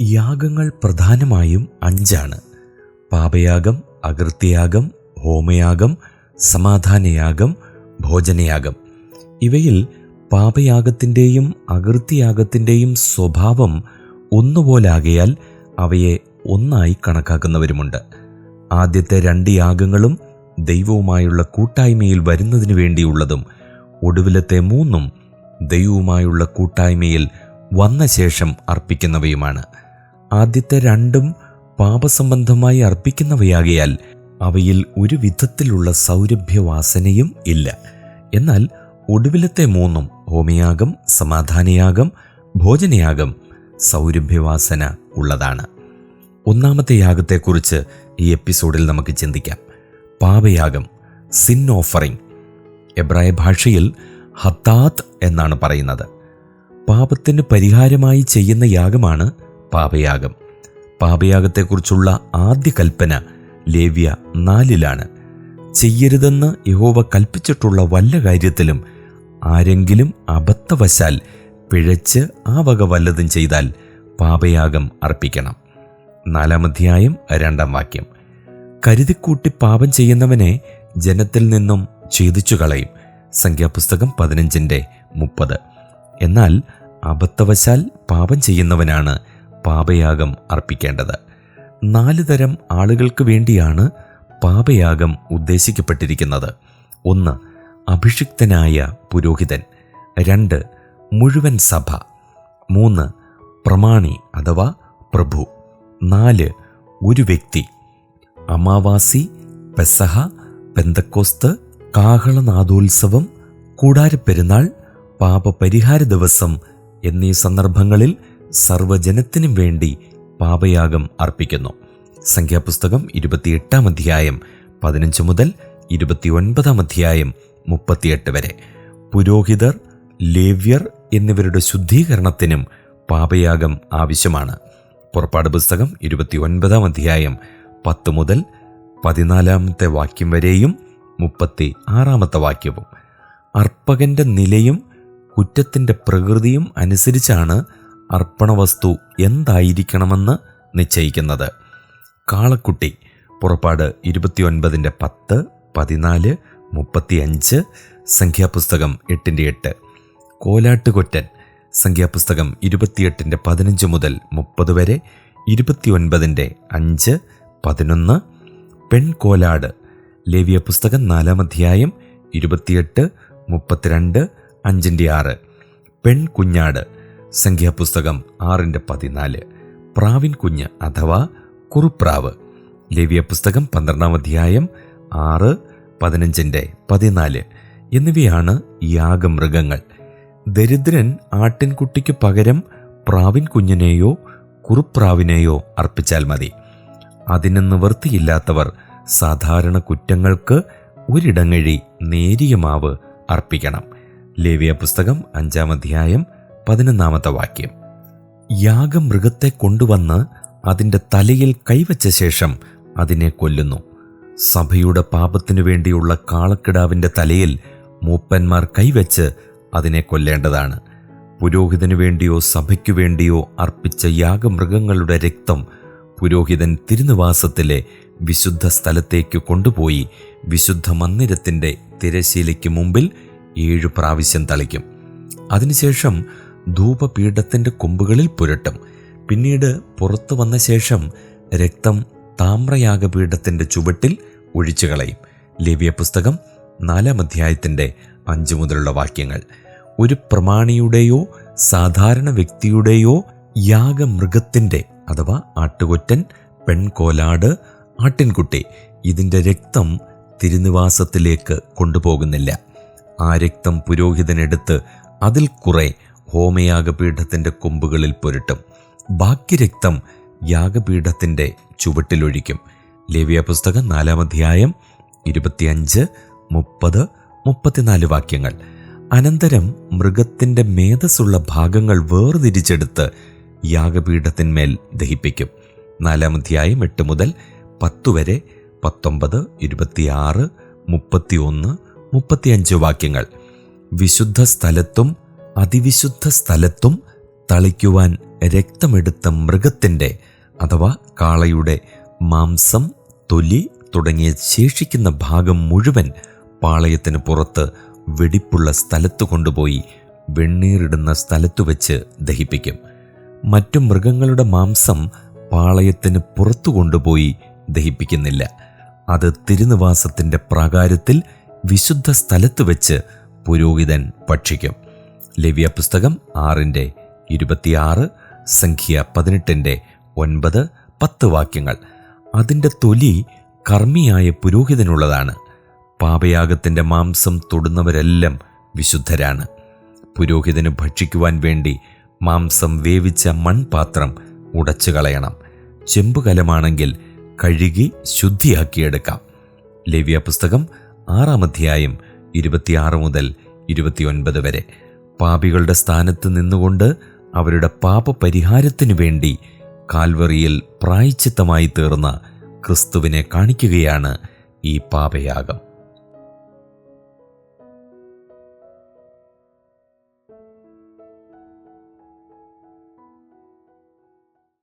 യാഗങ്ങൾ പ്രധാനമായും 5 പാപയാഗം, അകൃത്യയാഗം, ഹോമയാഗം, സമാധാനയാഗം, ഭോജനയാഗം. ഇവയിൽ പാപയാഗത്തിൻ്റെയും അകൃത്യയാഗത്തിൻ്റെയും സ്വഭാവം ഒന്നുപോലാകയാൽ അവയെ ഒന്നായി കണക്കാക്കുന്നവരുമുണ്ട്. ആദ്യത്തെ 2 യാഗങ്ങളും ദൈവവുമായുള്ള കൂട്ടായ്മയിൽ വരുന്നതിനു വേണ്ടിയുള്ളതും ഒടുവിലത്തെ 3 ദൈവവുമായുള്ള കൂട്ടായ്മയിൽ വന്ന ശേഷം അർപ്പിക്കുന്നവയുമാണ്. ആദ്യത്തെ 2 പാപസംബന്ധമായി അർപ്പിക്കുന്നവയാകയാൽ അവയിൽ ഒരു വിധത്തിലുള്ള സൗരഭ്യവാസനയും ഇല്ല. എന്നാൽ ഒടുവിലത്തെ 3 ഹോമയാഗം, സമാധാനയാഗം, ഭോജനയാഗം സൗരഭ്യവാസന ഉള്ളതാണ്. ഒന്നാമത്തെ യാഗത്തെക്കുറിച്ച് ഈ എപ്പിസോഡിൽ നമുക്ക് ചിന്തിക്കാം. പാപയാഗം, സിൻ ഓഫറിംഗ്. എബ്രായ ഭാഷയിൽ ഹത്താത്ത് എന്നാണ് പറയുന്നത്. പാപത്തിന് പരിഹാരമായി ചെയ്യുന്ന യാഗമാണ് പാപയാഗം. പാപയാഗത്തെക്കുറിച്ചുള്ള ആദ്യ കൽപ്പന ലേവ്യ 4 ചെയ്യരുതെന്ന് യഹോവ കൽപ്പിച്ചിട്ടുള്ള വല്ല കാര്യത്തിലും ആരെങ്കിലും അബദ്ധവശാൽ പിഴച്ച് ആ വക വല്ലതും ചെയ്താൽ പാപയാഗം അർപ്പിക്കണം. 4-ാം അധ്യായം 2-ാം വാക്യം. കരുതിക്കൂട്ടി പാപം ചെയ്യുന്നവനെ ജനത്തിൽ നിന്നും ഛേദിച്ചു കളയും. സംഖ്യാപുസ്തകം 15:30. എന്നാൽ അബദ്ധവശാൽ പാപം ചെയ്യുന്നവനാണ് പാപയാഗം അർപ്പിക്കേണ്ടത്. 4 തരം ആളുകൾക്ക് വേണ്ടിയാണ് പാപയാഗം ഉദ്ദേശിക്കപ്പെട്ടിരിക്കുന്നത്. 1. അഭിഷിക്തനായ പുരോഹിതൻ. 2. മുഴുവൻ സഭ. 3. പ്രമാണി അഥവാ പ്രഭു. 4. ഒരു വ്യക്തി. അമാവാസി, പെസഹ, പെന്തക്കോസ്ത്, കാഹളനാദോത്സവം, കൂടാരപ്പെരുന്നാൾ, പാപപരിഹാര ദിവസം എന്നീ സന്ദർഭങ്ങളിൽ സർവ്വജനത്തിനും വേണ്ടി പാപയാഗം അർപ്പിക്കുന്നു. സംഖ്യാപുസ്തകം 28-ാം അധ്യായം 15 മുതൽ 29-ാം അധ്യായം 38 വരെ. പുരോഹിതർ, ലേവ്യർ എന്നിവരുടെ ശുദ്ധീകരണത്തിനും പാപയാഗം ആവശ്യമാണ്. പുറപ്പാട് പുസ്തകം 29-ാം അധ്യായം 10 മുതൽ 14-ാമത്തെ വാക്യം വരെയും 36-ാമത്തെ വാക്യവും. അർപ്പകന്റെ നിലയും കുറ്റത്തിൻ്റെ പ്രകൃതിയും അനുസരിച്ചാണ് അർപ്പണവസ്തു എന്തായിരിക്കണമെന്ന് നിശ്ചയിക്കുന്നത്. കാളക്കുട്ടി. പുറപ്പാട് 29:10, 14, 35. സംഖ്യാപുസ്തകം 8:8. കോലാട്ടുകൊറ്റൻ. സംഖ്യാപുസ്തകം 28:15 മുതൽ 30 വരെ, 29:5, 11. പെൺകോലാട്. ലേവ്യ പുസ്തകം 4-ാം അധ്യായം 28, 32, 5:6. പെൺകുഞ്ഞാട്. സംഖ്യാപുസ്തകം 6:14. പ്രാവിൻ കുഞ്ഞ് അഥവാ കുറുപ്രാവ്. ലേവ്യ പുസ്തകം 12-ാം അധ്യായം 6, 15:14 എന്നിവയാണ് യാഗമൃഗങ്ങൾ. ദരിദ്രൻ ആട്ടിൻകുട്ടിക്ക് പകരം പ്രാവിൻ കുഞ്ഞിനെയോ കുറുപ്രാവിനെയോ അർപ്പിച്ചാൽ മതി. അതിന് നിവൃത്തിയില്ലാത്തവർ സാധാരണ കുറ്റങ്ങൾക്ക് ഒരിടങ്ങഴി നേരിയ മാവ് അർപ്പിക്കണം. ലേവ്യ പുസ്തകം 5-ാം അധ്യായം 11-ാമത്തെ വാക്യം. യാഗമൃഗത്തെ കൊണ്ടുവന്ന് അതിൻ്റെ തലയിൽ കൈവച്ച ശേഷം അതിനെ കൊല്ലുന്നു. സഭയുടെ പാപത്തിനു വേണ്ടിയുള്ള കാളക്കിടാവിൻ്റെ തലയിൽ മൂപ്പന്മാർ കൈവച്ച് അതിനെ കൊല്ലേണ്ടതാണ്. പുരോഹിതനു വേണ്ടിയോ സഭയ്ക്കു വേണ്ടിയോ അർപ്പിച്ച യാഗമൃഗങ്ങളുടെ രക്തം പുരോഹിതൻ തിരുനിവാസത്തിലെ വിശുദ്ധ സ്ഥലത്തേക്ക് കൊണ്ടുപോയി വിശുദ്ധ മന്ദിരത്തിൻ്റെ തിരശ്ശീലയ്ക്ക് മുമ്പിൽ 7 പ്രാവശ്യം തളിക്കും. അതിനുശേഷം ധൂപപീഠത്തിൻ്റെ കൊമ്പുകളിൽ പുരട്ടും. പിന്നീട് പുറത്തു വന്ന ശേഷം രക്തം താമ്രയാഗപീഠത്തിൻ്റെ ചുവട്ടിൽ ഒഴിച്ചുകളയും. ലേവ്യ പുസ്തകം 4-ാം അധ്യായത്തിൻ്റെ 5 മുതലുള്ള വാക്യങ്ങൾ. ഒരു പ്രമാണിയുടെയോ സാധാരണ വ്യക്തിയുടെയോ യാഗമൃഗത്തിൻ്റെ അഥവാ ആട്ടുകൊറ്റൻ, പെൺകോലാട്, ആട്ടിൻകുട്ടി ഇതിൻ്റെ രക്തം തിരുനിവാസത്തിലേക്ക് കൊണ്ടുപോകുന്നില്ല. ആ രക്തം പുരോഹിതനെടുത്ത് അതിൽ കുറെ ഹോമയാഗപീഠത്തിൻ്റെ കൊമ്പുകളിൽ പുരട്ടും. ബാക്കി രക്തം യാഗപീഠത്തിൻ്റെ ചുവട്ടിലൊഴിക്കും. ലേവ്യ പുസ്തകം 4-ാം അധ്യായം 25, 30, 34 വാക്യങ്ങൾ. അനന്തരം മൃഗത്തിൻ്റെ മേധസ്സുള്ള ഭാഗങ്ങൾ വേർതിരിച്ചെടുത്ത് യാഗപീഠത്തിന്മേൽ ദഹിപ്പിക്കും. 4-ാം അധ്യായം 8 മുതൽ 10 വരെ, 19, 26, 31, 35 വാക്യങ്ങൾ. വിശുദ്ധ സ്ഥലത്തും അതിവിശുദ്ധ സ്ഥലത്തും തളിക്കുവാൻ രക്തമെടുത്ത മൃഗത്തിൻ്റെ അഥവാ കാളയുടെ മാംസം, തൊലി തുടങ്ങിയ ശേഷിക്കുന്ന ഭാഗം മുഴുവൻ പാളയത്തിന് പുറത്ത് വെടിപ്പുള്ള സ്ഥലത്ത് കൊണ്ടുപോയി വെണ്ണീറിടുന്ന സ്ഥലത്തു വെച്ച് ദഹിപ്പിക്കും. മറ്റു മൃഗങ്ങളുടെ മാംസം പാളയത്തിന് പുറത്തു കൊണ്ടുപോയി ദഹിപ്പിക്കുന്നില്ല. അത് തിരുനിവാസത്തിൻ്റെ പ്രാകാരത്തിൽ വിശുദ്ധ സ്ഥലത്ത് വെച്ച് പുരോഹിതൻ ഭക്ഷിക്കും. ലേവ്യ പുസ്തകം 6:26, സംഖ്യ 18:9, 10 വാക്യങ്ങൾ. അതിൻ്റെ തൊലി കർമ്മിയായ പുരോഹിതനുള്ളതാണ്. പാപയാഗത്തിൻ്റെ മാംസം തൊടുന്നവരെല്ലാം വിശുദ്ധരാണ്. പുരോഹിതന് ഭക്ഷിക്കുവാൻ വേണ്ടി മാംസം വേവിച്ച മൺപാത്രം ഉടച്ചു കളയണം. ചെമ്പുകലമാണെങ്കിൽ കഴുകി ശുദ്ധിയാക്കിയെടുക്കാം. ലേവ്യ പുസ്തകം 6:26 മുതൽ 29 വരെ. പാപികളുടെ സ്ഥാനത്ത് നിന്നുകൊണ്ട് അവരുടെ പാപപരിഹാരത്തിനു വേണ്ടി കാൽവറിയിൽ പ്രായശ്ചിത്തമായി തീർന്ന ക്രിസ്തുവിനെ കാണിക്കുകയാണ് ഈ പാപയാഗം.